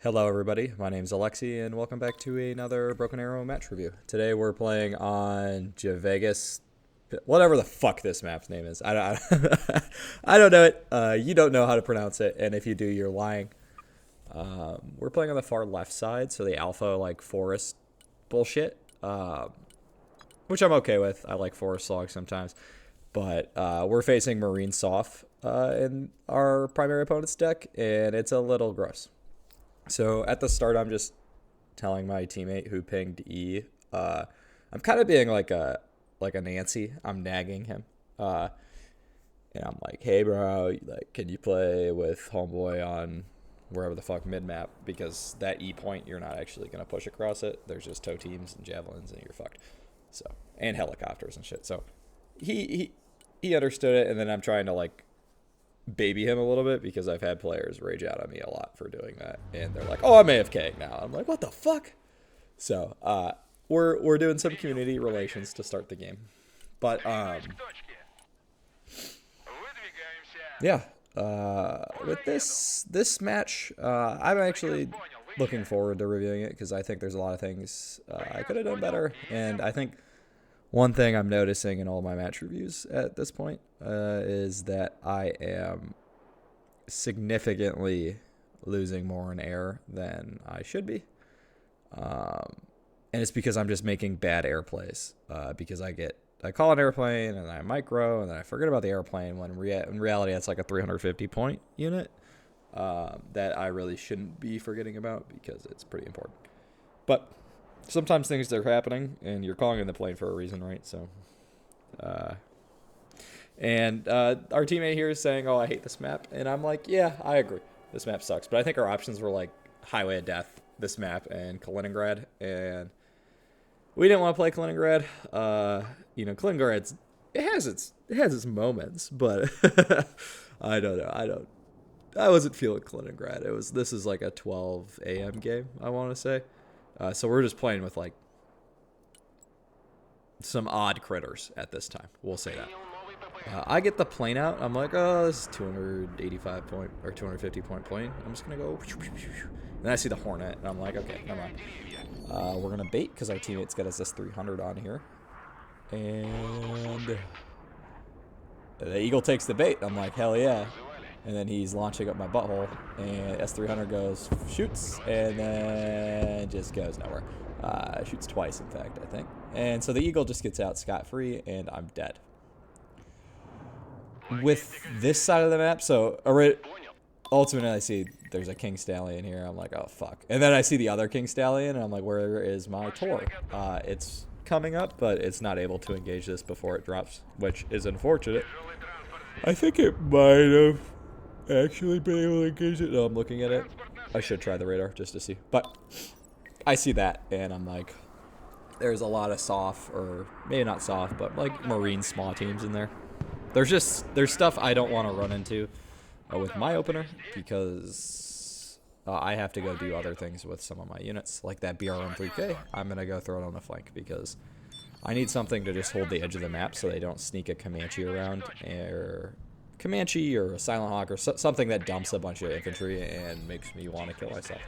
Hello everybody, my name is Alexi and welcome back to another Broken Arrow match review. Today we're playing on Vegas, whatever the fuck this map's name is. I don't know it, you don't know how to pronounce it, and if you do, you're lying. We're playing on the far left side, so the alpha, like, forest bullshit, which I'm okay with. I like forest slog sometimes, but we're facing Marine Soft in our primary opponent's deck, and it's a little gross. So at the start, I'm just telling my teammate who pinged E. I'm kind of being like a Nancy. I'm nagging him, and I'm like, "Hey, bro, like, can you play with homeboy on wherever the fuck mid map? Because that E point, you're not actually gonna push across it. There's just tow teams and javelins, and you're fucked. So and helicopters and shit. So he understood it, and then I'm trying to like baby him a little bit because I've had players rage out on me a lot for doing that, and they're like, "Oh, I'm AFKing now." I'm like, "What the fuck?" So we're doing some community relations to start the game, but yeah, with this match, I'm actually looking forward to reviewing it because I think there's a lot of things I could have done better, and I think one thing I'm noticing in all my match reviews at this point is that I am significantly losing more in air than I should be. And it's because I'm just making bad air plays. Because I call an airplane and I micro and then I forget about the airplane when in reality that's like a 350 point unit that I really shouldn't be forgetting about because it's pretty important. But sometimes things are happening, and you're calling in the plane for a reason, right? So, our teammate here is saying, "Oh, I hate this map," and I'm like, "Yeah, I agree. This map sucks." But I think our options were like Highway of Death, this map, and Kaliningrad, and we didn't want to play Kaliningrad. Kaliningrad's it has its moments, but I don't know. I wasn't feeling Kaliningrad. This is like a 12 a.m. game, I want to say. So we're just playing with like some odd critters at this time. We'll say that. I get the plane out. I'm like, "Oh, this is 285 point or 250 point plane. I'm just gonna go." And I see the Hornet, and I'm like, "Okay, never mind." We're gonna bait because our teammate's got us S300 on here, and the Eagle takes the bait. I'm like, "Hell yeah!" And then he's launching up my butthole, and S300 goes, shoots, and then just goes nowhere. Shoots twice, in fact, I think. And so the Eagle just gets out scot-free, and I'm dead. With this side of the map, so ultimately I see there's a King Stallion here. I'm like, "Oh, fuck." And then I see the other King Stallion, and I'm like, "Where is my Tor?" It's coming up, but it's not able to engage this before it drops, which is unfortunate. I think it might have actually been able to engage it. No, I'm looking at it. I should try the radar just to see. But I see that, and I'm like, there's a lot of soft, or maybe not soft, but like Marine small teams in there. There's stuff I don't want to run into with my opener because I have to go do other things with some of my units, like that BRM3K. I'm going to go throw it on the flank because I need something to just hold the edge of the map so they don't sneak a Comanche around, or Comanche or a Silent Hawk or something that dumps a bunch of infantry and makes me want to kill myself.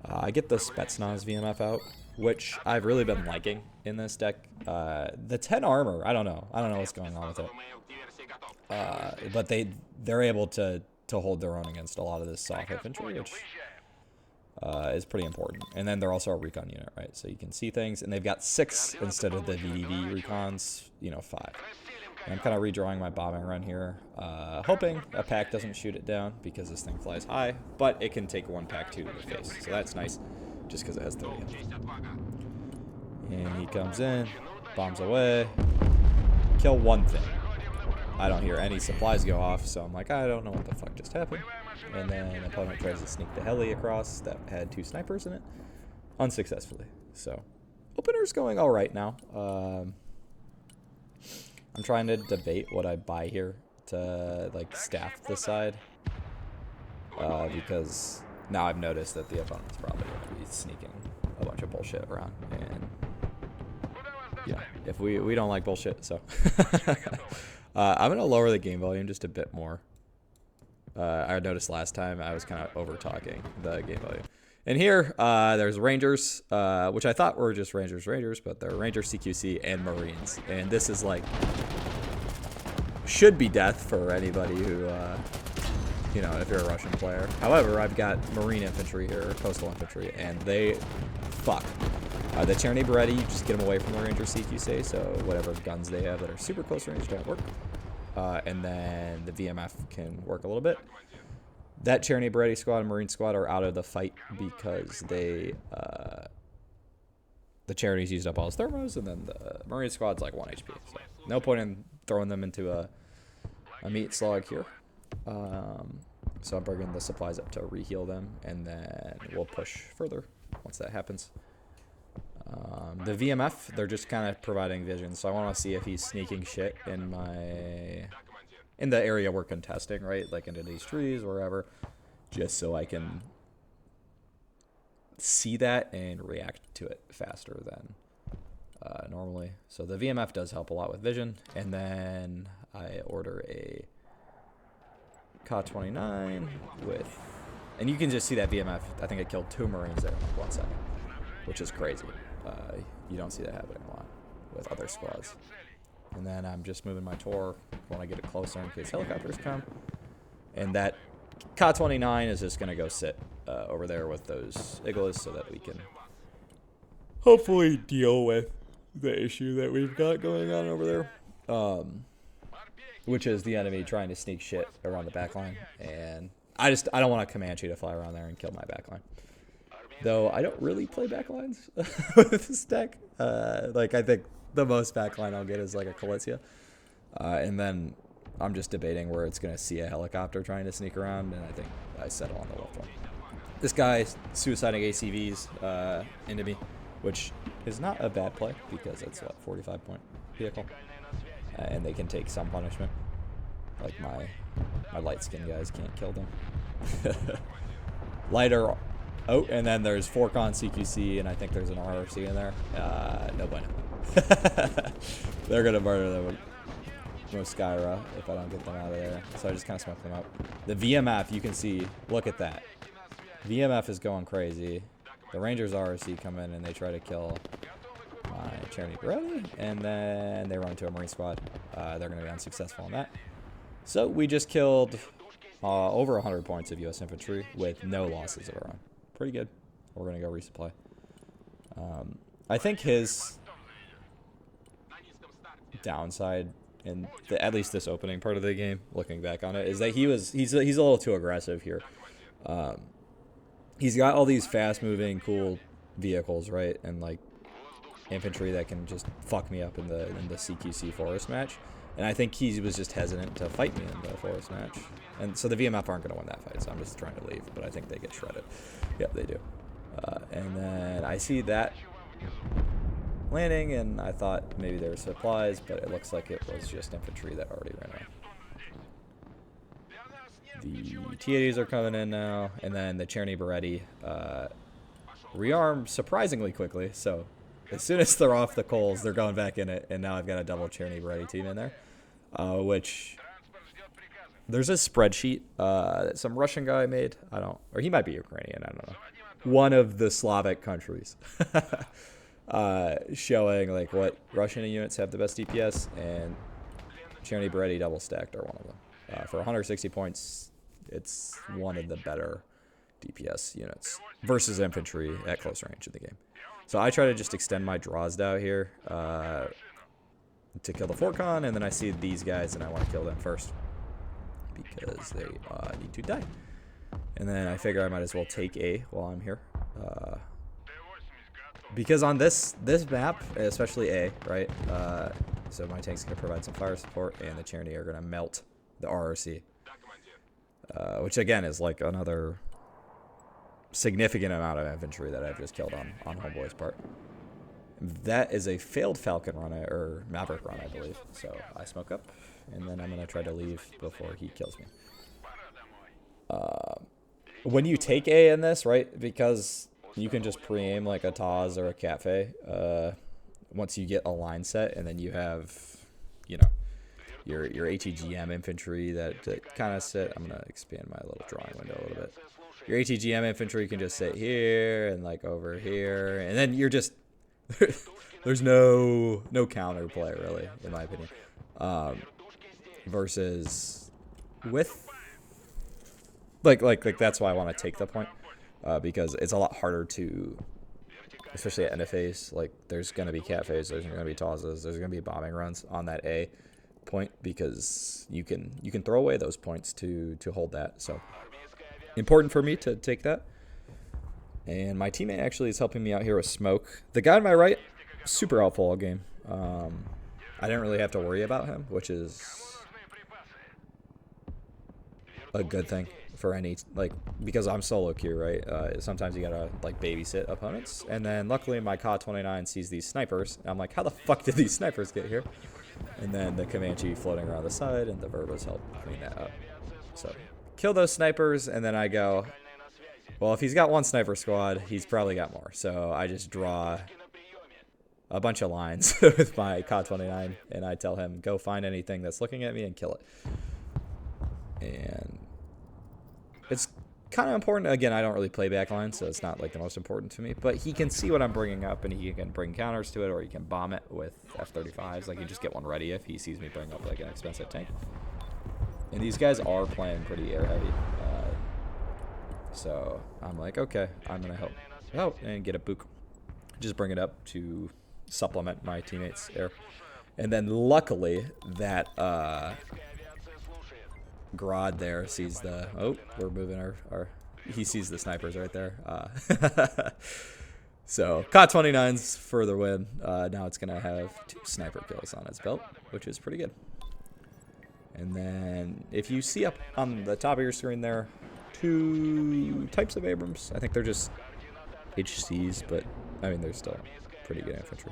I get the Spetsnaz VMF out, which I've really been liking in this deck. The 10 armor, I don't know what's going on with it. But they're able to hold their own against a lot of this soft infantry, which is pretty important. And then they're also a recon unit, right? So you can see things, and they've got 6 instead of the VDV recons, 5. And I'm kind of redrawing my bombing run here, hoping a pack doesn't shoot it down because this thing flies high, but it can take one pack 2 to the face, so that's nice, just because it has 30 hits. And he comes in, bombs away, kill one thing. I don't hear any supplies go off, so I'm like, I don't know what the fuck just happened. And then an opponent tries to sneak the heli across that had 2 snipers in it, unsuccessfully. So opener's going all right now. I'm trying to debate what I buy here to like staff the side, because now I've noticed that the opponent's probably going to be sneaking a bunch of bullshit around, and yeah, if we don't like bullshit, so I'm gonna lower the game volume just a bit more, I noticed last time I was kind of over talking the game volume. And here, there's Rangers, which I thought were just Rangers, but they're Rangers, CQC, and Marines. And this is like, should be death for anybody who, you know, if you're a Russian player. However, I've got Marine infantry here, coastal infantry, and they fuck. The Cherny Beretti, you just get them away from the Rangers, CQC, so whatever guns they have that are super close range don't work. And then the VMF can work a little bit. That Cherny Beretti squad and Marine squad are out of the fight because they, the Cherny's used up all his thermos, and then the Marine squad's like 1 HP. So no point in throwing them into a meat slog here. So I'm bringing the supplies up to reheal them, and then we'll push further once that happens. The VMF, they're just kind of providing vision, so I want to see if he's sneaking shit in the area we're contesting, right? Like into these trees, wherever, just so I can see that and react to it faster than normally. So the VMF does help a lot with vision, and then I order a Ka-29 with, and you can just see that VMF. I think I killed 2 Marines there in like 1 second, which is crazy. You don't see that happening a lot with other squads. And then I'm just moving my Tor when I get it closer in case helicopters come. And that Ka-29 is just going to go sit over there with those Iglas so that we can hopefully deal with the issue that we've got going on over there. Which is the enemy trying to sneak shit around the backline. And I don't want a Comanche to fly around there and kill my backline. Though I don't really play backlines with this deck. Like, I think the most backline I'll get is like a Kalitzia. And then I'm just debating where it's going to see a helicopter trying to sneak around, and I think I settle on the left one. This guy suiciding ACVs into me, which is not a bad play because it's, what, 45-point vehicle. And they can take some punishment. Like my light-skinned guys can't kill them. Lighter. Oh, and then there's Forcon CQC, and I think there's an RRC in there. No bueno. They're going to murder them with Skyra if I don't get them out of there. So I just kind of smoke them up. The VMF, you can see, look at that. VMF is going crazy. The Rangers RRC come in, and they try to kill my Cherny Beretti, and then they run into a Marine squad. They're going to be unsuccessful on that. So we just killed over 100 points of U.S. infantry with no losses of our own. Pretty good. We're going to go resupply. I think his downside in at least this opening part of the game, looking back on it, is that he's a little too aggressive here. He's got all these fast-moving, cool vehicles, right, and like infantry that can just fuck me up in the CQC forest match. And I think he was just hesitant to fight me in the forest match. And so the VMF aren't going to win that fight, so I'm just trying to leave. But I think they get shredded. Yep, they do. And then I see that landing, and I thought maybe there were supplies, but it looks like it was just infantry that already ran out. The T-80s are coming in now, and then the Cherny Beretti rearm surprisingly quickly. So as soon as they're off the coals, they're going back in it, and now I've got a double Cherny Beretti team in there. Which there's a spreadsheet that some Russian guy made. Or he might be Ukrainian. I don't know. One of the Slavic countries, showing like what Russian units have the best DPS, and Cherny Beretti double stacked are one of them. For 160 points, it's one of the better DPS units versus infantry at close range in the game. So I try to just extend my draws out here to kill the Forcon, and then I see these guys, and I want to kill them first because they need to die. And then I figure I might as well take A while I'm here. Because on this map, especially A, right, so my tank's going to provide some fire support, and the Cherny are going to melt the RRC. Which, again, is like another significant amount of infantry that I've just killed on Homeboy's part. That is a failed Falcon run, or Maverick run, I believe. So I smoke up, and then I'm going to try to leave before he kills me. When you take A in this, right, because you can just pre-aim like a Taz or a Catfey once you get a line set, and then you have, you know, your ATGM infantry that kind of sit. I'm gonna expand my little drawing window a little bit. Your ATGM infantry can just sit here and like over here, and then you're just there's no counterplay really, in my opinion. Versus with like that's why I want to take the point, because it's a lot harder to, especially at end of phase. Like there's gonna be cat phase, there's gonna be tosses, there's gonna be bombing runs on that A point, because you can throw away those points to hold that. So important for me to take that. And my teammate actually is helping me out here with smoke. The guy on my right, super helpful all game. I didn't really have to worry about him, which is a good thing for any, like, because I'm solo queue, right? Sometimes you gotta like babysit opponents, and then luckily my Ka-29 sees these snipers, and I'm like, how the fuck did these snipers get here? And then the Comanche floating around the side, and the Verbas help clean that up. So kill those snipers, and then I go, well, if he's got one sniper squad, he's probably got more. So I just draw a bunch of lines with my Ka-29, and I tell him, go find anything that's looking at me and kill it. And it's kind of important. Again, I don't really play backline, so it's not like the most important to me. But he can see what I'm bringing up, and he can bring counters to it, or he can bomb it with F-35s. Like, you just get one ready if he sees me bring up like an expensive tank. And these guys are playing pretty air heavy. So I'm like, okay, I'm going to help out and get a book. Just bring it up to supplement my teammates' air. And then luckily that Grodd there sees the, oh, we're moving our he sees the snipers right there. So Ka-29's for the win. Now it's going to have 2 sniper kills on its belt, which is pretty good. And then if you see up on the top of your screen there, 2 types of Abrams. I think they're just HCs, but I mean, they're still pretty good infantry,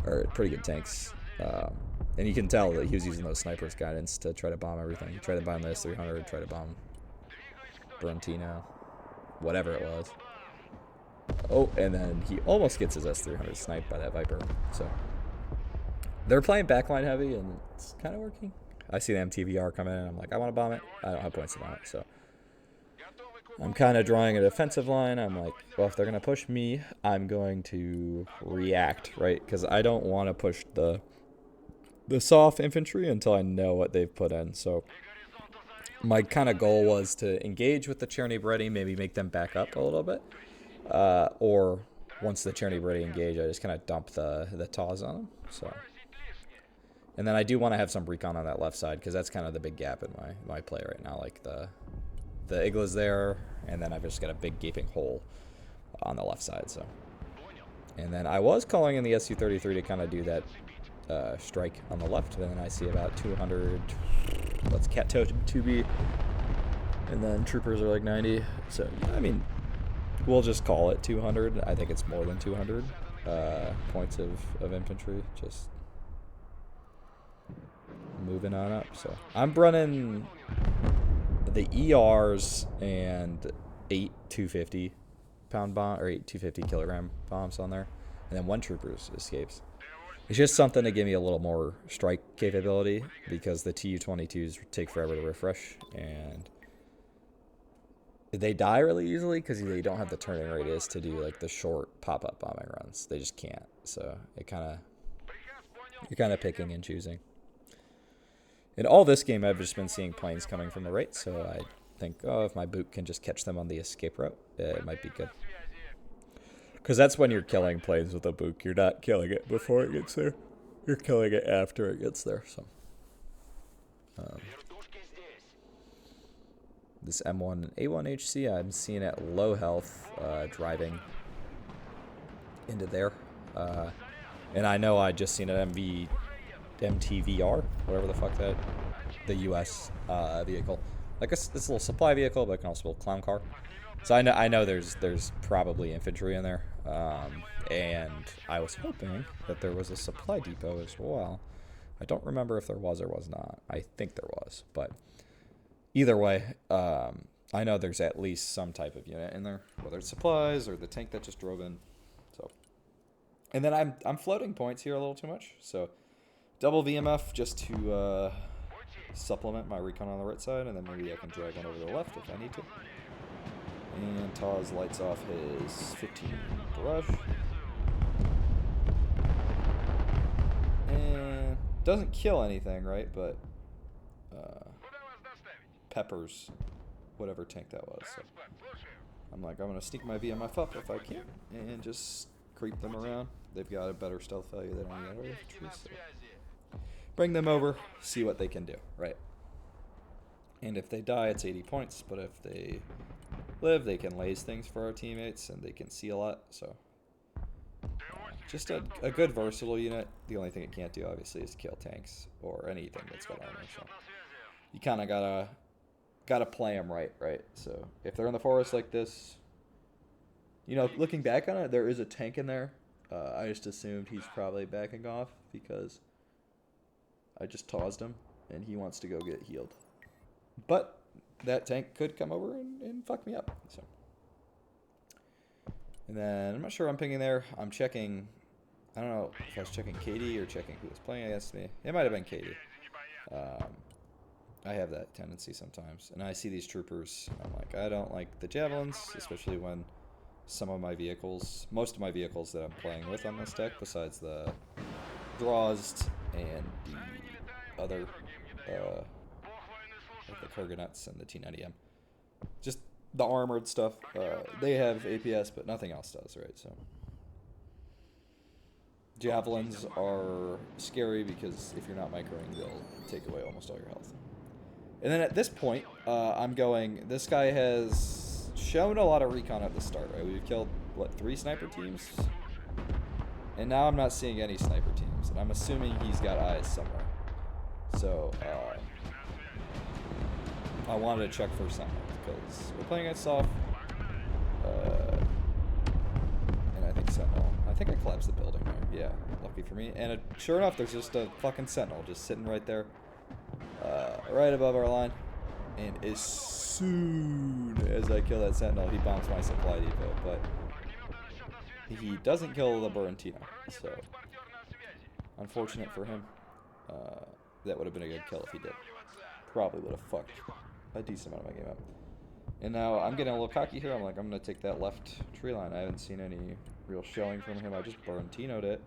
or pretty good tanks. And you can tell that he was using those snipers guidance to try to bomb everything. He tried to bomb the S-300, tried to bomb Brentino, whatever it was. Oh, and then he almost gets his S-300 sniped by that Viper. So they're playing backline heavy, and it's kind of working. I see the MTVR come in, and I'm like, I want to bomb it. I don't have points to bomb it, so I'm kind of drawing a defensive line. I'm like, well, if they're going to push me, I'm going to react, right? Because I don't want to push the soft infantry until I know what they've put in. So my kind of goal was to engage with the Cherny Bredy, maybe make them back up a little bit. Or once the Cherny Bredy engage, I just kind of dump the TAWs on them. So, and then I do want to have some recon on that left side, because that's kind of the big gap in my play right now. Like the Igla's there, and then I've just got a big gaping hole on the left side. So, and then I was calling in the Su-33 to kind of do that strike on the left, and then I see about 200. Let's cat toe 2B, and then troopers are like 90. So I mean, we'll just call it 200. I think it's more than 200 points of infantry. Just moving on up. So I'm running the ERs and 8 250-pound bomb, or 8 250-kilogram bombs on there, and then 1 troopers escapes. It's just something to give me a little more strike capability, because the Tu-22s take forever to refresh, and they die really easily because they don't have the turning radius to do like the short pop-up bombing runs. They just can't. So you're kind of picking and choosing. In all this game, I've just been seeing planes coming from the right, so I think, oh, if my boot can just catch them on the escape route, it might be good. Because that's when you're killing planes with a boot. You're not killing it before it gets there. You're killing it after it gets there. So this M1 A1HC, I'm seeing at low health, driving into there. And I know I just seen an MTVR, whatever the fuck the US vehicle. Like it's a little supply vehicle, but it can also be a clown car. So I know there's probably infantry in there. And I was hoping that there was a supply depot as well. I don't remember if there was or was not. I think there was, but either way, I know there's at least some type of unit in there, whether it's supplies or the tank that just drove in. So, and then I'm floating points here a little too much. So double VMF just to supplement my recon on the right side, and then maybe I can drag one over to the left if I need to. And Taz lights off his 15 barrage. And doesn't kill anything, right? But peppers whatever tank that was. So I'm like, I'm going to sneak my VMF up if I can and just creep them around. They've got a better stealth value than any other infantry, so bring them over, see what they can do, right? And if they die, it's 80 points, but if they live, they can laze things for our teammates, and they can see a lot, so just a good versatile unit. The only thing it can't do, obviously, is kill tanks or anything that's got armor, so you kind of gotta play them right? So if they're in the forest like this, you know, looking back on it, there is a tank in there. I just assumed he's probably backing off because I just tossed him, and he wants to go get healed. But that tank could come over and fuck me up. So, and then I'm not sure I'm pinging there. I'm checking. I don't know if I was checking Katie or checking who was playing against me. It might have been Katie. I have that tendency sometimes, and I see these troopers. I'm like, I don't like the javelins, especially when some of my vehicles, most of my vehicles that I'm playing with on this deck, besides the Drozd and the other, like the Kurganets and the T90M, just the armored stuff, they have APS, but nothing else does, right? So javelins are scary because if you're not microing, they'll take away almost all your health. And then at this point, I'm going, this guy has shown a lot of recon at the start, right? We've killed, what, 3 sniper teams? And now I'm not seeing any sniper teams, and I'm assuming he's got eyes somewhere. So, I wanted to check for something, because we're playing against soft, and I think Sentinel. I think I collapsed the building there, yeah, lucky for me. And sure enough, there's just a fucking Sentinel just sitting right there, right above our line. And as soon as I kill that Sentinel, he bombs my supply depot, but he doesn't kill the Burantino, so unfortunate for him. That would have been a good kill if he did. Probably would have fucked a decent amount of my game up. And now I'm getting a little cocky here. I'm like, I'm going to take that left tree line. I haven't seen any real showing from him. I just Burantino'd it,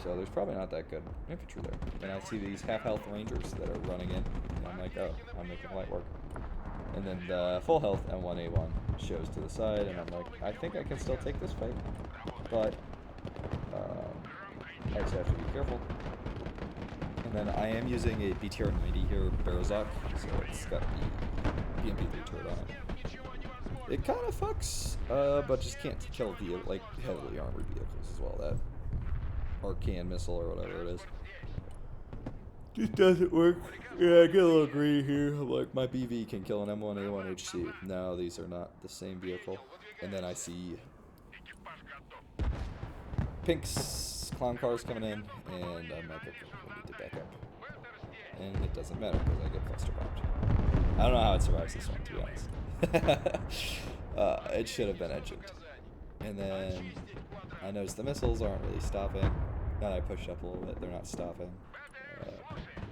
so there's probably not that good infantry there. And I see these half-health rangers that are running in, and I'm like, oh, I'm making light work. And then the full health M1A1 shows to the side, and I'm like, I think I can still take this fight, but I just have to be careful. And then I am using a BTR 90 here, Barazak, so it's got the BMP3 turret on it. It kind of fucks, but just can't kill like heavily armored vehicles as well. That Arcan missile or whatever it is just doesn't work. Yeah, I get a little greedy here. Like, my BV can kill an M1A1 HC. No, these are not the same vehicle. And then I see Pink's clown cars coming in, and I'm like, okay, we need to back up. And it doesn't matter because I get cluster bombed. I don't know how it survives this one, to be honest. It should have been engined. And then I notice the missiles aren't really stopping. Then I push up a little bit. They're not stopping.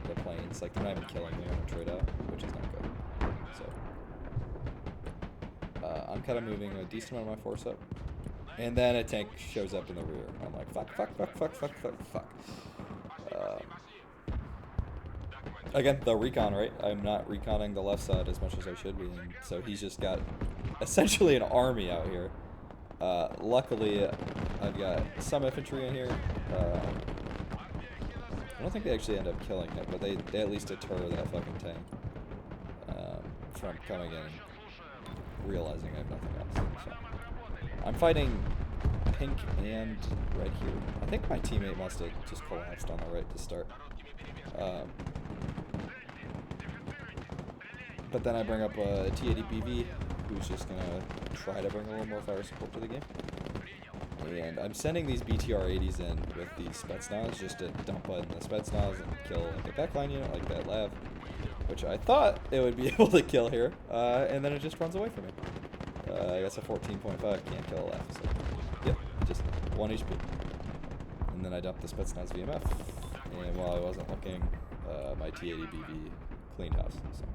The planes, like, they're not even killing me on a trade out, which is not good. So I'm kind of moving a decent amount of my force up. And then a tank shows up in the rear. I'm like, fuck. Again, the recon, right? I'm not reconning the left side as much as I should be, and so he's just got essentially an army out here. Luckily, I've got some infantry in here. I don't think they actually end up killing it, but they at least deter that fucking tank from coming in and realizing I have nothing else. So I'm fighting pink and red here. I think my teammate must have just collapsed on the right to start. But then I bring up a T80PV, who's just going to try to bring a little more fire support to the game. And I'm sending these BTR-80s in with these Spetsnaz just to dump in the Spetsnaz and kill like a backline unit like that Lav, which I thought it would be able to kill here, and then it just runs away from me. I guess a 14.5 can't kill a Lav, so yep, just 1 HP. And then I dump the Spetsnaz VMF, and while I wasn't looking, my T-80BV cleaned house. So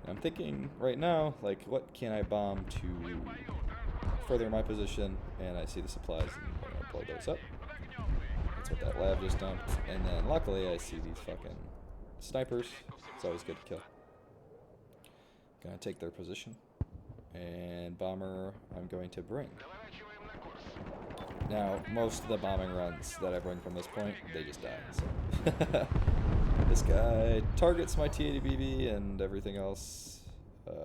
I'm thinking right now, like, what can I bomb to further my position? And I see the supplies, and I'm gonna blow those up. That's what that lab just dumped. And then luckily I see these fucking snipers. It's always good to kill. Gonna take their position. And bomber I'm going to bring. Now, most of the bombing runs that I bring from this point, they just die. So. This guy targets my T-80BB and everything else,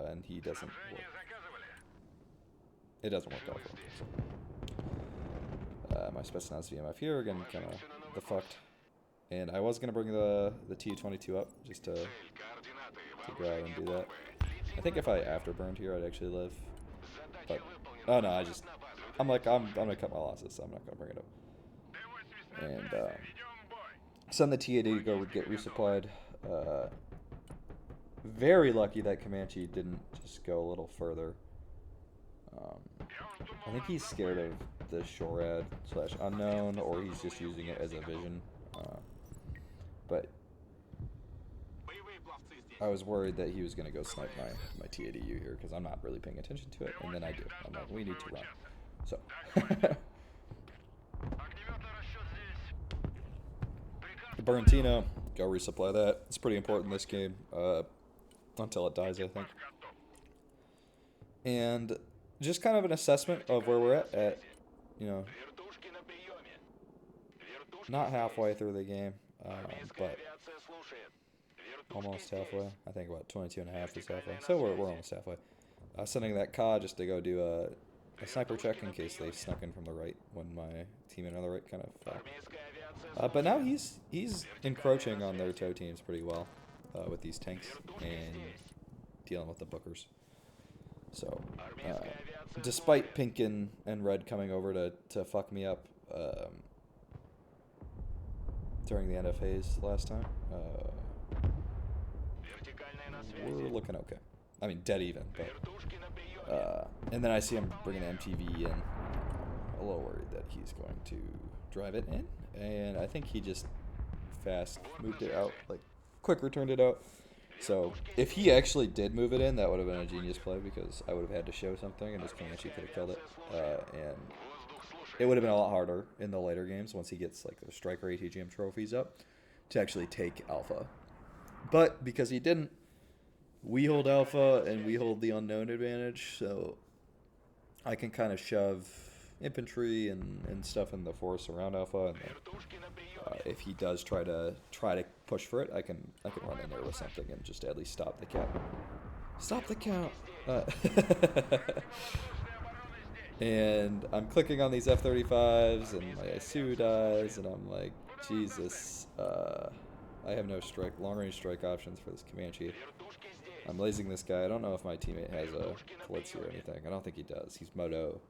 and he doesn't work. It doesn't work out for him. My Spetsnaz VMF here, again, kind of the fucked. And I was going to bring the T-22 up, just to go out and do that. I think if I afterburned here, I'd actually live. But, oh no, I'm like, I'm going to cut my losses, so I'm not going to bring it up. And, send the T-80 to go get resupplied. Very lucky that Comanche didn't just go a little further. I think he's scared of the SHORAD / unknown, or he's just using it as a vision. But I was worried that he was going to go snipe my T-80U here, because I'm not really paying attention to it, and then I do. I'm like, we need to run. So... Barentino, go resupply that. It's pretty important in this game, until it dies, I think. And just kind of an assessment of where we're at, you know, not halfway through the game, but almost halfway. I think about 22 and a half is halfway. So we're almost halfway. Sending that COD just to go do a sniper check in case they snuck in from the right when my teammate on the right kind of fell. But now he's encroaching on their tow teams pretty well with these tanks and dealing with the bookers. So, despite pink and red coming over to fuck me up during the end of phase last time, we're looking okay. I mean, dead even. But, and then I see him bringing an MTV in. A little worried that he's going to drive it in. And I think he just fast moved it out, like quick returned it out. So if he actually did move it in, that would have been a genius play, because I would have had to show something, and this Comanche could have killed it. And it would have been a lot harder in the later games once he gets like the Striker ATGM trophies up to actually take Alpha. But because he didn't, we hold Alpha and we hold the unknown advantage, so I can kind of shove infantry and stuff in the forest around Alpha, and then, if he does try to push for it, I can run in there with something and just at least stop the count. Stop the count. And I'm clicking on these F-35s, and my SU dies, and I'm like, Jesus, I have no long range strike options for this Comanche. I'm lasing this guy. I don't know if my teammate has a Flitzy or anything. I don't think he does. He's Moto.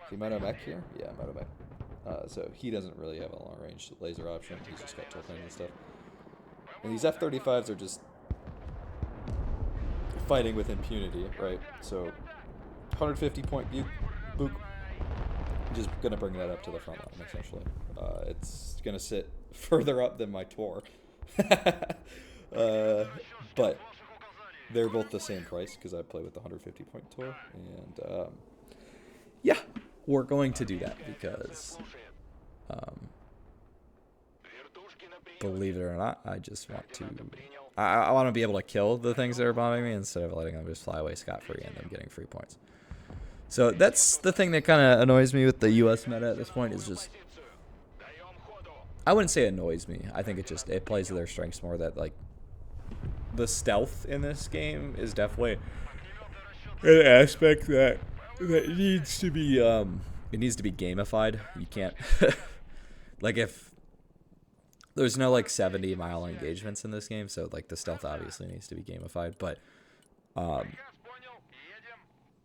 Is he Moto Mech here? Yeah, Moto Mech. So he doesn't really have a long range laser option. He's just got tilting and stuff. And these F-35s are just fighting with impunity, right? So 150 point book. Just gonna bring that up to the front line, essentially. It's gonna sit further up than my Tor. But they're both the same price because I play with the 150 point Tor, and yeah, we're going to do that because believe it or not, I just want to I want to be able to kill the things that are bombing me instead of letting them just fly away scot-free and them getting free points. So that's the thing that kind of annoys me with the US meta at this point, is just, I wouldn't say annoys me. I think it plays to their strengths more, that like the stealth in this game is definitely an aspect that needs to be it needs to be gamified. You can't like, if there's no like 70-mile engagements in this game, so like the stealth obviously needs to be gamified, but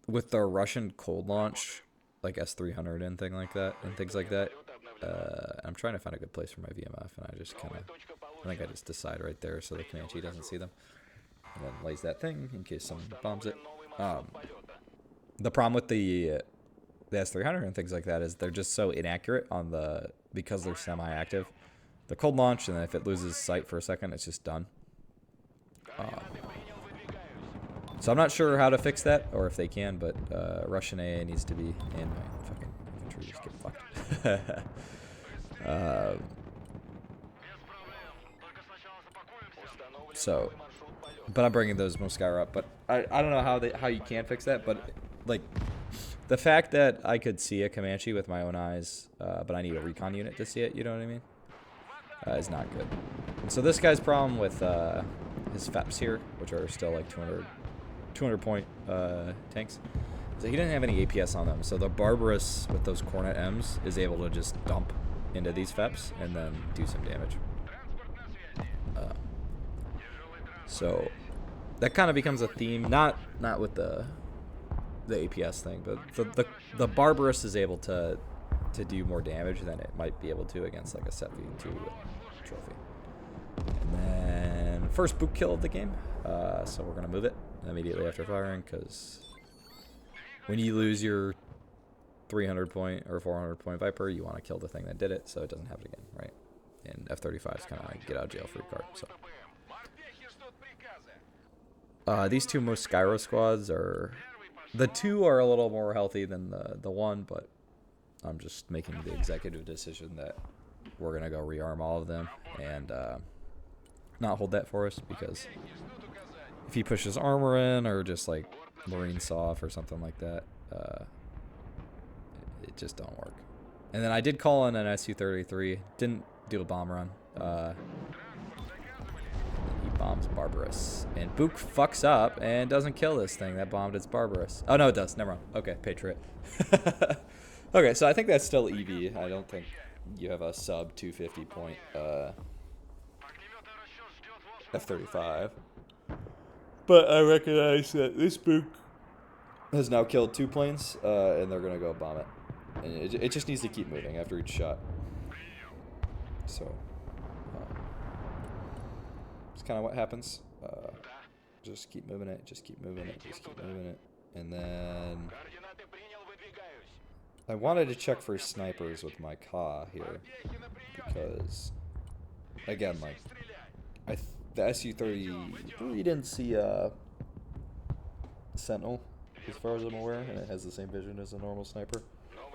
with the Russian cold launch, like S-300 and things like that, I'm trying to find a good place for my VMF, and I think I just decide right there so the Comanche doesn't see them, and then lays that thing in case someone bombs it. The problem with the S-300 and things like that is they're just so inaccurate because they're semi-active. the cold launch, and then if it loses sight for a second, it's just done. So I'm not sure how to fix that, or if they can, but Russian AA needs to be, and my fucking infantry just get fucked. But I'm bringing those Moscow up, but I don't know how you can fix that, but like the fact that I could see a Comanche with my own eyes, but I need a recon unit to see it, you know what I mean, is not good. And so this guy's problem with his FEPs here, which are still like 200 point tanks, so he didn't have any APS on them, so the Barbarous with those Cornet M's is able to just dump into these FEPs and then do some damage. So that kind of becomes a theme, not with the APS thing, but the Barbarous is able to do more damage than it might be able to against like a Set V2 trophy. And then first boot kill of the game, so we're gonna move it immediately after firing, because when you lose your 300 point or 400 point Viper, you want to kill the thing that did it so it doesn't happen again, right? And F-35 is kind of like get out of jail free card. So these two Moskyro squads are, the two are a little more healthy than the one, but I'm just making the executive decision that we're gonna go rearm all of them and not hold that for us, because if he pushes armor in or just like Marine Soft or something like that, it just don't work. And then I did call in an Su-33, didn't do a bomb run. He bombs Barbarous, and Book fucks up and doesn't kill this thing that bombed its Barbarous. Oh no, it does. Never mind. Okay, Patriot. Okay, so I think that's still EV. I don't think you have a sub 250 point F-35. But I recognize that this Book has now killed 2 planes, and they're gonna go bomb it. And it just needs to keep moving after each shot. So it's kind of what happens. Just keep moving it, just keep moving it, just keep moving it. And then I wanted to check for snipers with my Ka here, because again, like the Su-33 didn't see Sentinel as far as I'm aware, and it has the same vision as a normal sniper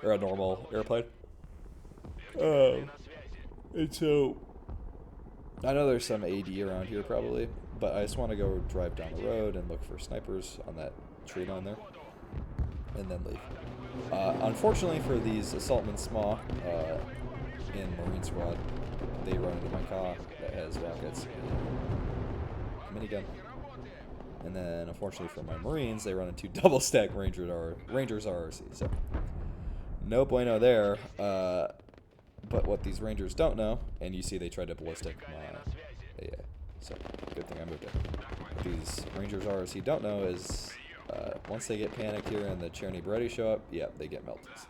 or a normal airplane. And so I know there's some AD around here probably, but I just want to go drive down the road and look for snipers on that tree line there, and then leave. Unfortunately for these Assaultmen Sma in Marine Squad, they run into my Ka that has rockets and minigun. And then unfortunately for my Marines, they run into double stack Rangers RRC. So no bueno there. But what these Rangers don't know, and you see they tried to ballistic my AA. So good thing I moved it. What these Rangers RRC don't know is once they get panicked here and the Cherny Beretti show up, yep, they get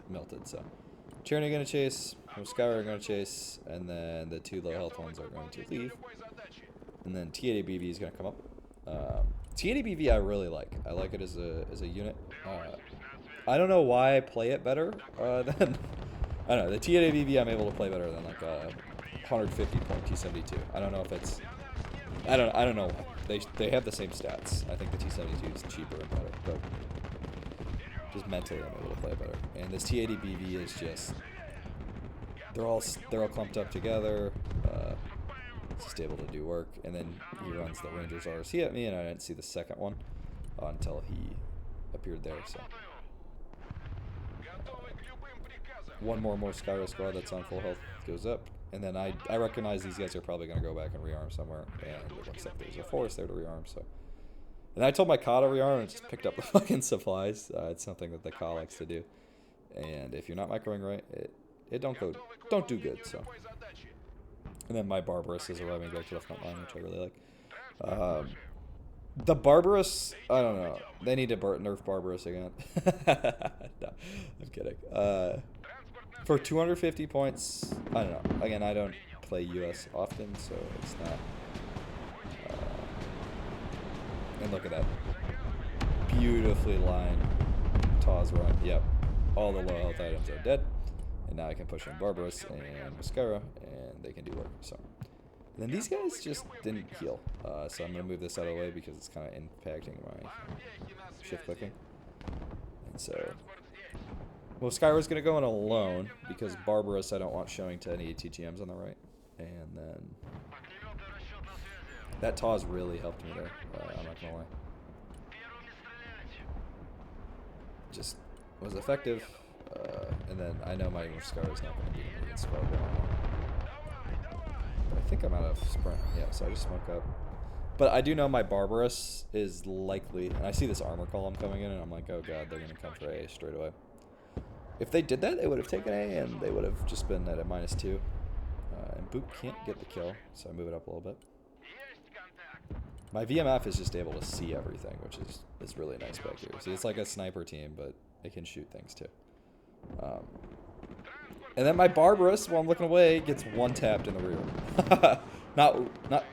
melted. So Cherny gonna chase, Moscow are gonna chase, and then the 2 low health ones are going to leave. And then T80BV is gonna come up. T80BV I really like. I like it as a unit. I don't know why I play it better than I don't know, the T80BV I'm able to play better than like a 150 point T72. I don't know if it's I don't know. They have the same stats. I think the T72 is cheaper and better, but just mentally I'm able to play better. And this T80BV is just they're all clumped up together. Just able to do work, and then he runs the Rangers RC at me, and I didn't see the second one until he appeared there. So one more Skyro squad that's on full health goes up, and then I recognize these guys are probably going to go back and rearm somewhere, and it looks like there's a forest there to rearm. So, and I told my Ka to rearm and just picked up the fucking supplies. It's something that the Ka likes to do, and if you're not microing right, it don't do good. So. And then my Barbarous is arriving back to the front line, which I really like. The Barbarous, I don't know. They need to nerf Barbarous again. No, I'm kidding. For 250 points, I don't know. Again, I don't play US often, so it's not. And look at that. Beautifully lined Taw's run. Yep. All the low health items are dead. And now I can push in Barbarous and Mascara, and they can do work. So, and then these guys just didn't heal. So I'm going to move this out of the way because it's kind of impacting my shift clicking. And so, well, Skyra's going to go in alone because Barbarous I don't want showing to any TGMs on the right. And then that Tawz really helped me there. I'm not going to lie. Just was effective. And then I know my Mascara is not going to be in squad one. But I think I'm out of sprint. Yeah, so I just smoke up. But I do know my Barbarous is likely, and I see this armor column coming in, and I'm like, oh god, they're going to come for A straight away. If they did that, they would have taken A, and they would have just been at a -2. And Boop can't get the kill, so I move it up a little bit. My VMF is just able to see everything, which is really nice back here. See, it's like a sniper team, but it can shoot things too. And then my Barbarous, while I'm looking away, gets one-tapped in the rear. not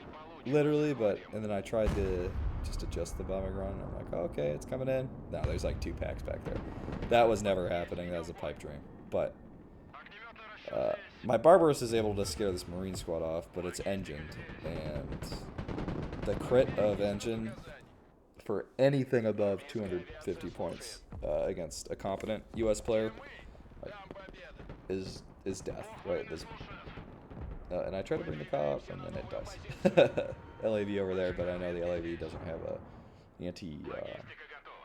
literally, but and then I tried to just adjust the bombing run. I'm like, oh, okay, it's coming in. No, there's like 2 packs back there. That was never happening. That was a pipe dream. But my Barbarous is able to scare this Marine squad off, but it's engined, and the crit of engine for anything above 250 points against a competent U.S. player is death, right? And I try to bring the cop, and then it does. LAV over there, but I know the LAV doesn't have a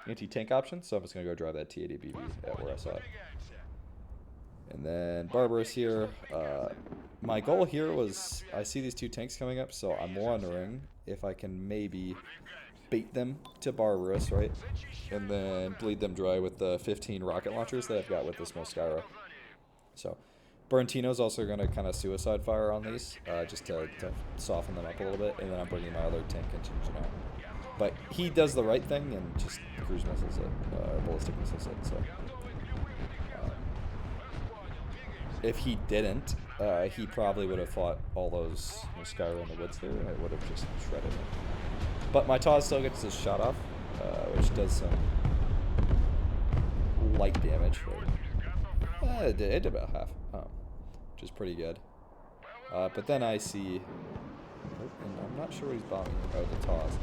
anti-tank option, so I'm just gonna go drive that T80BB at where I saw it. And then Barbarous here. My goal here was, I see these 2 tanks coming up, so I'm wondering if I can maybe bait them to Barbarous, right? And then bleed them dry with the 15 rocket launchers that I've got with this Moskyra. So, Berntino's also going to kind of suicide fire on these, just to soften them up a little bit, and then I'm bringing my other tank contingent out. But he does the right thing and just cruise missiles it, or ballistic missiles it, so. If he didn't, he probably would have fought all those Moskyra in the woods there, and it would have just shredded him. But my Tawz still gets his shot off, which does some light damage. It did about half, which is pretty good. But then I see, and I'm not sure what he's bombing. Oh, the Tawz.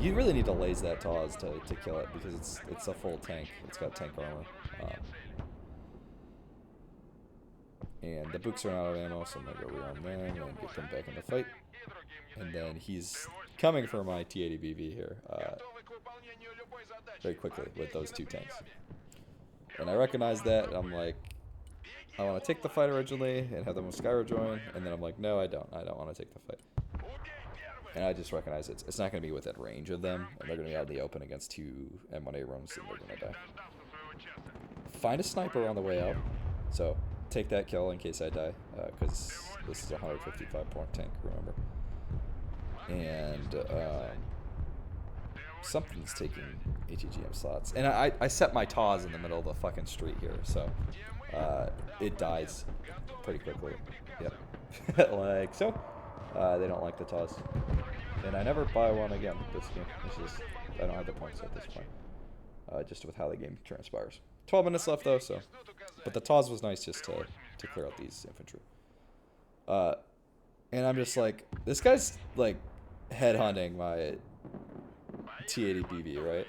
You really need to laze that Tawz to kill it because it's a full tank. It's got tank armor. And the Books are out of ammo, so I'm going to go rearm them and get them back in the fight. And then he's coming for my T80BV here very quickly with those 2 tanks. And I recognize that. I'm like, I want to take the fight originally and have the Moskyra join. And then I'm like, no, I don't. I don't want to take the fight. And I just recognize it's not going to be within range of them. And they're going to be out in the open against 2 M1A runs, and they're going to die. Find a sniper on the way out. So take that kill in case I die, because this is a 155 point tank, remember. And something's taking ATGM slots. And I set my Tawz in the middle of the fucking street here, so it dies pretty quickly. Yep. Like so. They don't like the Tawz. And I never buy one again this game. It's just, I don't have the points at this point. Just with how the game transpires. 12 minutes left though, so. But the Tawz was nice just to clear out these infantry. And I'm just like, this guy's like headhunting my T80BV, right?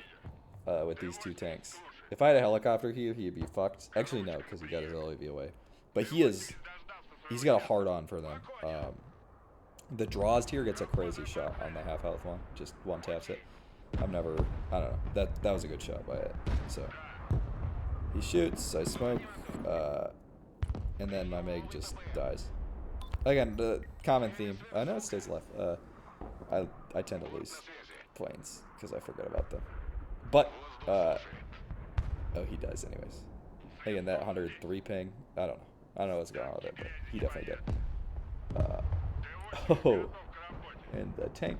With these 2 tanks. If I had a helicopter here, he'd be fucked. Actually, no, because he got his LAV away. But he's got a hard on for them. The Draws here gets a crazy shot on the half health one. Just one taps it. I don't know. That was a good shot by it. So he shoots, I smoke, and then my Meg just dies. Again, the common theme. I know it stays left. I tend to lose planes because I forget about them. But oh, he dies anyways. Again, that 103 ping. I don't know what's going on with it, but he definitely did. Oh, and the tank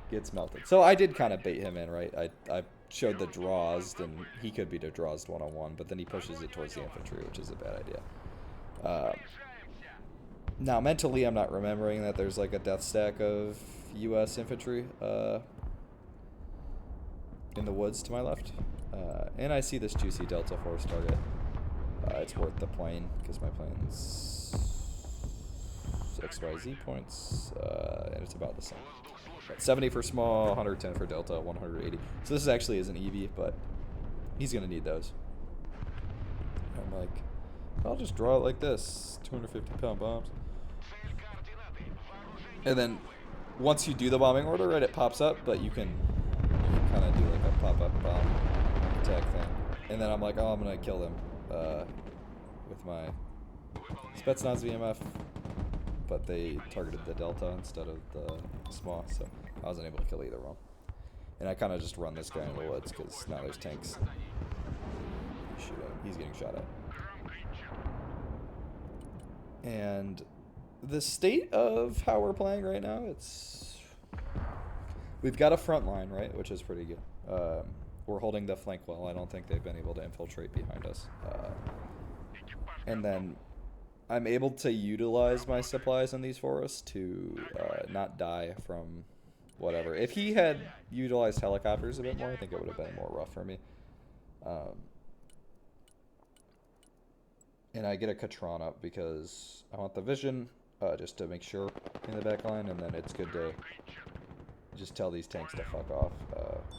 gets melted. So I did kind of bait him in, right? I showed the draws, and he could be the draws one-on-one, but then he pushes it towards the infantry, which is a bad idea. Now, mentally, I'm not remembering that there's like a death stack of U.S. infantry in the woods to my left. And I see this juicy Delta Force target. it's worth the plane because my plane's XYZ points, and it's about the same. 70 for small, 110 for delta, 180. So this actually is an EV, but he's gonna need those. I'm like, I'll just draw it like this, 250-pound bombs. And then once you do the bombing order, right, it pops up, but you can kind of do like a pop-up bomb attack thing. And then I'm like, oh, I'm gonna kill them with my Spetsnaz VMF, but they targeted the delta instead of the small, so I wasn't able to kill either one. And I kind of just run this guy in the woods because now there's tanks. He's getting shot at. And the state of how we're playing right now, we've got a front line, right, which is pretty good. We're holding the flank well. I don't think they've been able to infiltrate behind us. And then I'm able to utilize my supplies in these forests to not die from whatever. If he had utilized helicopters a bit more, I think it would have been more rough for me. And I get a Katron up because I want the vision, just to make sure in the back line, and then it's good to just tell these tanks to fuck off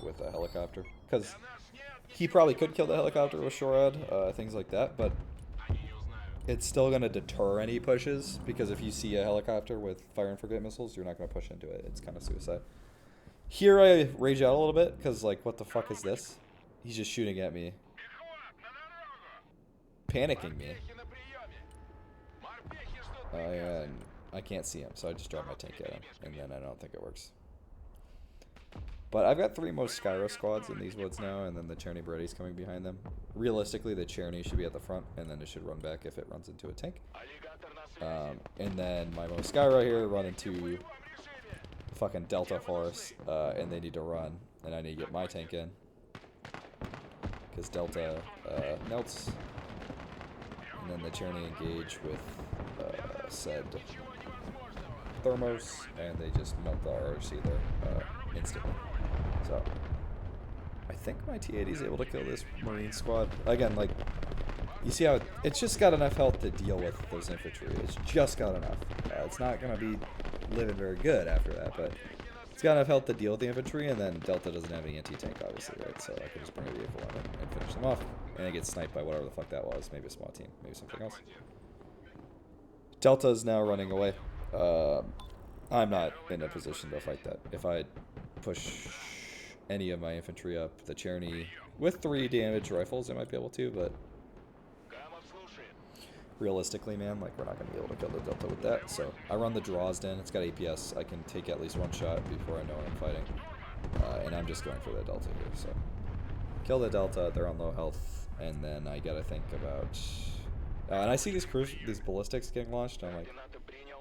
with a helicopter. Because he probably could kill the helicopter with SHORAD, things like that, but it's still going to deter any pushes, because if you see a helicopter with fire and forget missiles, you're not going to push into it. It's kind of suicide. Here I rage out a little bit, because, like, what the fuck is this? He's just shooting at me. Panicking me. And I can't see him, so I just drive my tank at him, and then I don't think it works. But I've got 3 most Skyro squads in these woods now, and then the Cherny Beretti's coming behind them. Realistically, the Cherny should be at the front, and then it should run back if it runs into a tank. And then my most Skyro here run into fucking Delta Force, and they need to run, and I need to get my tank in. Because Delta melts. And then the Cherny engage with said Thermos, and they just melt the RRC there instantly. So I think my T-80 is able to kill this Marine squad. Again, like, you see how it's just got enough health to deal with those infantry. It's just got enough. It's not going to be living very good after that, but it's got enough health to deal with the infantry, and then Delta doesn't have any anti-tank, obviously, right? So I can just bring a vehicle in and finish them off. And it gets sniped by whatever the fuck that was. Maybe a small team, maybe something else. Delta is now running away. I'm not in a position to fight that. If I push any of my infantry up the Cherny with 3 damage rifles, I might be able to, but realistically, man, like, we're not going to be able to kill the Delta with that. So I run the Drozdin. It's got APS. I can take at least 1 shot before I know I'm fighting. And I'm just going for the Delta here. So kill the Delta. They're on low health. And then I got to think about... and I see these ballistics getting launched. And I'm like,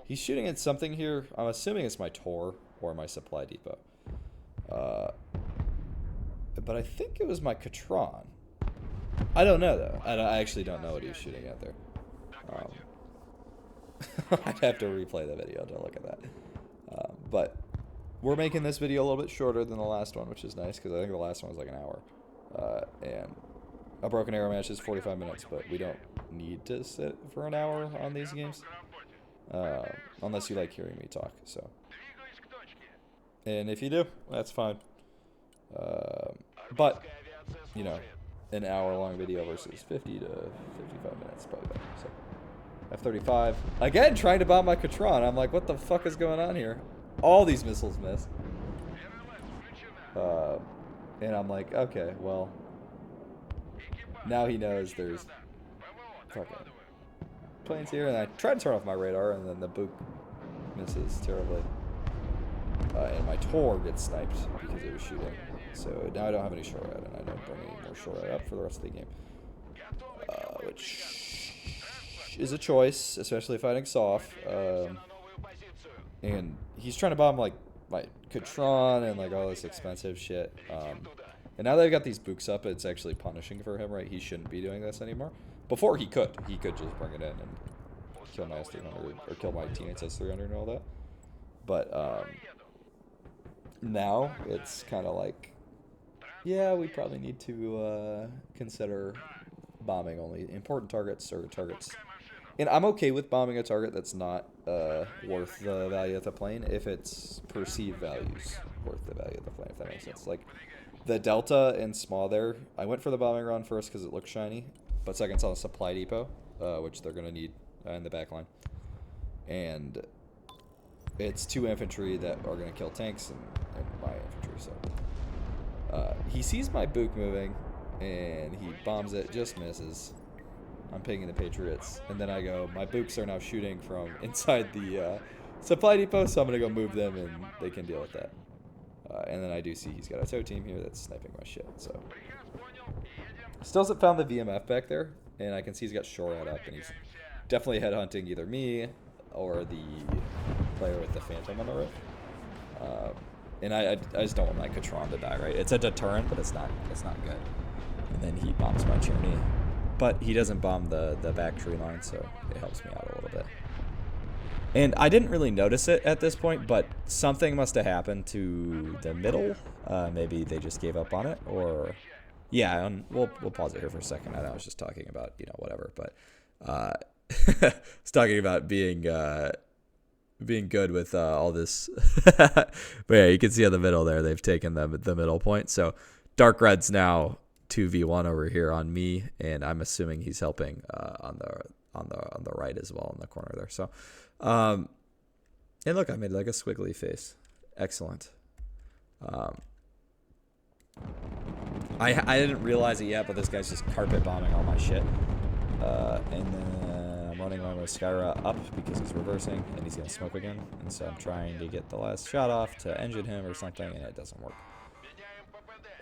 he's shooting at something here. I'm assuming it's my Tor or my supply depot. But I think it was my Katron. I don't know, though. I actually don't know what he was shooting at there. I'd have to replay the video to look at that. But we're making this video a little bit shorter than the last one, which is nice, because I think the last one was like an hour. And a Broken Arrow match is 45 minutes, but we don't need to sit for an hour on these games. Unless you like hearing me talk, so. And if you do, that's fine. But, you know, an hour-long video versus 50 to 55 minutes, probably better. So, F-35. Again, trying to bomb my Katron. I'm like, what the fuck is going on here? All these missiles miss. And I'm like, okay, well, now he knows there's fucking planes here. And I try to turn off my radar, and then the Book misses terribly. And my Tor gets sniped because it was shooting. So now I don't have any SHORAD, and I don't bring any more SHORAD up for the rest of the game. Which is a choice, especially fighting soft. And he's trying to bomb, like, my Katron and, like, all this expensive shit. And now that I've got these books up, it's actually punishing for him, right? He shouldn't be doing this anymore. Before he could. He could just bring it in and kill my S-300, or kill my teammates S-300 and all that. But, now it's kind of like, yeah, we probably need to consider bombing only important targets or targets. And I'm okay with bombing a target that's not worth the value of the plane if it's perceived values worth the value of the plane, if that makes sense. Like, the Delta and Small there, I went for the bombing run first because it looked shiny, but second it's on a supply depot, which they're going to need in the back line. And it's 2 infantry that are going to kill tanks and my infantry, so. He sees my Book moving, and he bombs it, just misses. I'm pinging the Patriots, and then I go, my Books are now shooting from inside the supply depot, so I'm going to go move them, and they can deal with that. And then I do see he's got a tow team here that's sniping my shit, so. Still hasn't found the VMF back there, and I can see he's got Shorad up, and he's definitely headhunting either me or the player with the Phantom on the roof. And I just don't want my Catron to die, right? It's a deterrent, but it's not good. And then he bombs my Cherney. But he doesn't bomb the back tree line, so it helps me out a little bit. And I didn't really notice it at this point, but something must have happened to the middle. Maybe they just gave up on it, or... Yeah, we'll pause it here for a second. I was just talking about, whatever, but... I was talking about being good with all this. But yeah, you can see on the middle there, they've taken the middle point. So Dark Red's now 2v1 over here on me, and I'm assuming he's helping on the right as well in the corner there. So and look, I made like a squiggly face. Excellent. I didn't realize it yet, but this guy's just carpet bombing all my shit. And then I'm running my Skyra up because he's reversing and he's going to smoke again. And so I'm trying to get the last shot off to engine him or something, and it doesn't work.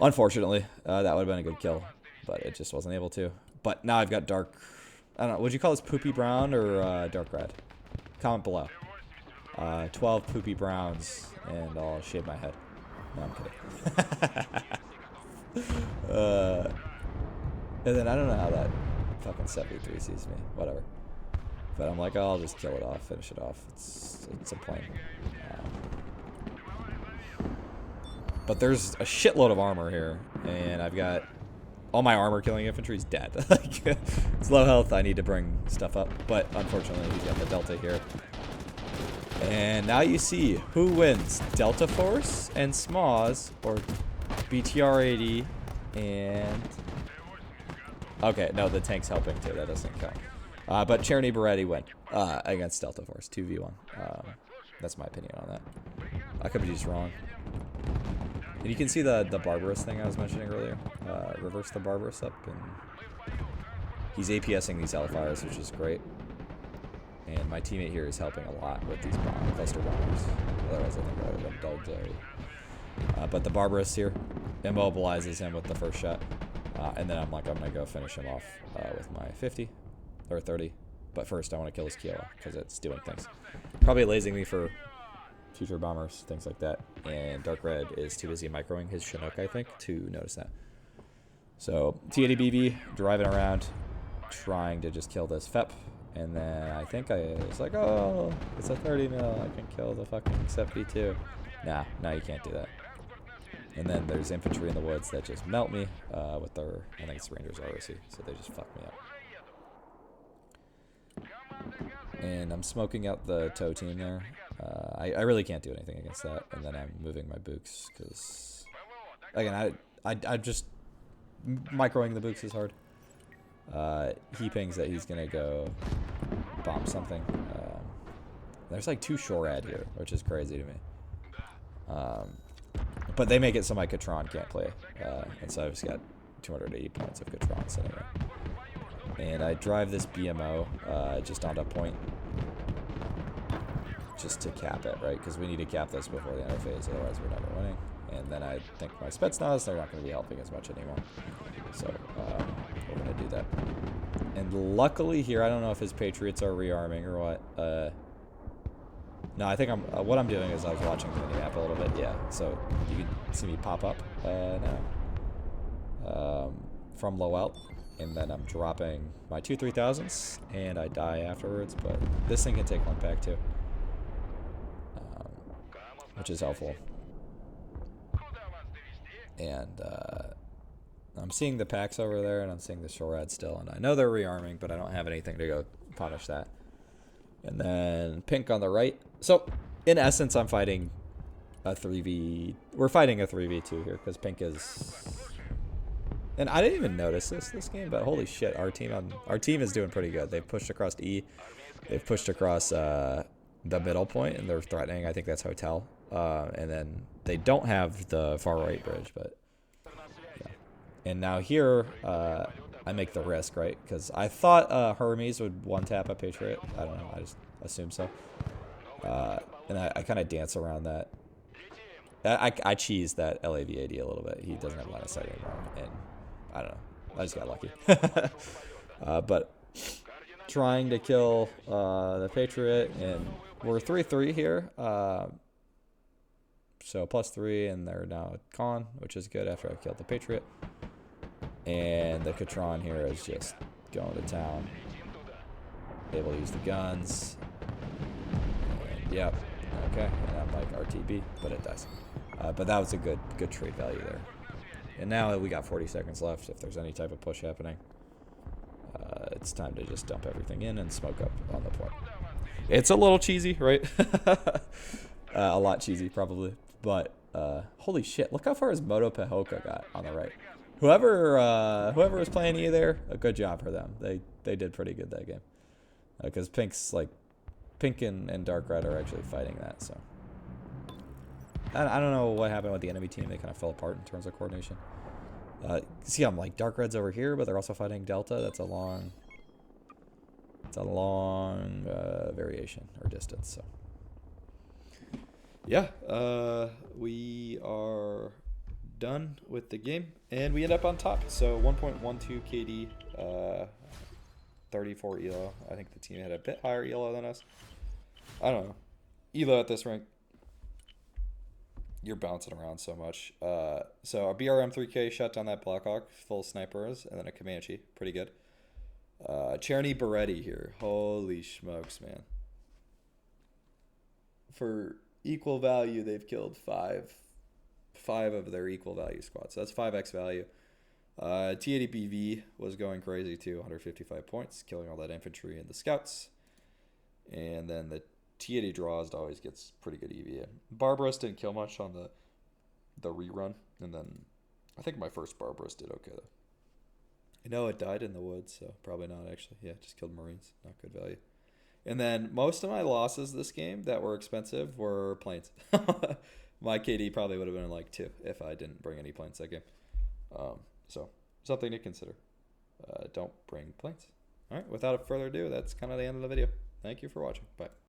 Unfortunately, that would have been a good kill, but it just wasn't able to. But now I've got dark, I don't know, would you call this poopy brown or dark red? Comment below. 12 poopy browns, and I'll shave my head. No, I'm kidding. And then I don't know how that fucking 73 sees me. Whatever. But I'm like, oh, I'll just kill it off, finish it off. It's a plane. But there's a shitload of armor here, and I've got all my armor killing infantry is dead. It's low health. I need to bring stuff up, but unfortunately, he's got the Delta here. And now you see who wins: Delta Force and Smoz, or BTR-80 and... Okay, no, the tank's helping too. That doesn't count. But Cherney Beretti went against Delta Force, 2v1. That's my opinion on that. I could be just wrong. And you can see the Barbarous thing I was mentioning earlier. Reverse the Barbarous up, and he's APSing these Hellfires, which is great. And my teammate here is helping a lot with these cluster bombers. Otherwise, I think I would have been dead already. But the Barbarous here immobilizes him with the first shot. And then I'm like, I'm going to go finish him off with my 50 or 30. But first, I want to kill his Kiowa because it's doing things. Probably lasing me for future bombers, things like that. And Dark Red is too busy microing his Chinook, I think, to notice that. So T80BB driving around, trying to just kill this FEP. And then I think I was like, oh, it's a 30 mil. I can kill the fucking 72. Nah, you can't do that. And then there's infantry in the woods that just melt me with their, I think it's Rangers ROC, so they just fuck me up. And I'm smoking out the tow team there. I really can't do anything against that. And then I'm moving my Books because, again, I just, microing the Books is hard. He pings that he's going to go bomb something. There's like 2 Shorad here, which is crazy to me. But they make it so my Catron can't play. And so I've just got 280 points of Catron sitting there. And I drive this BMO just onto a point just to cap it, right? Because we need to cap this before the end of phase, otherwise we're never winning. And then I think my Spetsnaz, they're not going to be helping as much anymore. So we're going to do that. And luckily here, I don't know if his Patriots are rearming or what. No, I think what I'm doing is I was watching the mini-map a little bit, yeah. So you can see me pop up now from low out. And then I'm dropping my 2 3000s, and I die afterwards. But this thing can take 1 pack too, which is helpful. And I'm seeing the packs over there, and I'm seeing the Shorad still, and I know they're rearming, but I don't have anything to go punish that. And then pink on the right. So, in essence, I'm fighting a 3v... We're fighting a 3v2 here, because pink is... And I didn't even notice this game, but holy shit, our team is doing pretty good. They've pushed across E. They've pushed across the middle point, and they're threatening. I think that's Hotel. And then they don't have the far right bridge, but... And now here, I make the risk, right? Because I thought Hermes would one-tap a Patriot. I don't know. I just assume so. And I kind of dance around that. I cheese that LAVAD a little bit. He doesn't have line of sight anymore. And I don't know. I just got lucky. But trying to kill the Patriot. And we're 3-3 here. So +3, and they're now gone, which is good after I killed the Patriot. And the Catron here is just going to town. Able to use the guns. And, yep. Okay. And I'm like RTB, but it dies. But that was a good trade value there. And now we got 40 seconds left. If there's any type of push happening, it's time to just dump everything in and smoke up on the point. It's a little cheesy, right? A lot cheesy, probably. But holy shit! Look how far his Moto Pehoka got on the right. Whoever was playing E there, a good job for them. They did pretty good that game. Because Pink and Dark Red are actually fighting that. So I don't know what happened with the enemy team. They kind of fell apart in terms of coordination. See, I'm like Dark Red's over here, but they're also fighting Delta. That's a long variation or distance. So yeah, we are done with the game, and we end up on top. So 1.12 KD, 34 ELO. I think the team had a bit higher ELO than us. I don't know. ELO at this rank, you're bouncing around so much. So a BRM 3K shut down that Blackhawk, full snipers, and then a Comanche. Pretty good. Cherny Beretti here. Holy smokes, man. For equal value, they've killed five of their equal value squads. So that's 5x value. T80BV was going crazy too, 155 points, killing all that infantry and the scouts. And then the T80 draws always gets pretty good EVA. Barbaros didn't kill much on the rerun, and then I think my first Barbaros did okay though. I know it died in the woods, so probably not actually. Yeah, just killed Marines, not good value. And then most of my losses this game that were expensive were planes. My KD probably would have been like 2 if I didn't bring any planes that game. So something to consider. Don't bring planes. All right, without further ado, that's kind of the end of the video. Thank you for watching. Bye.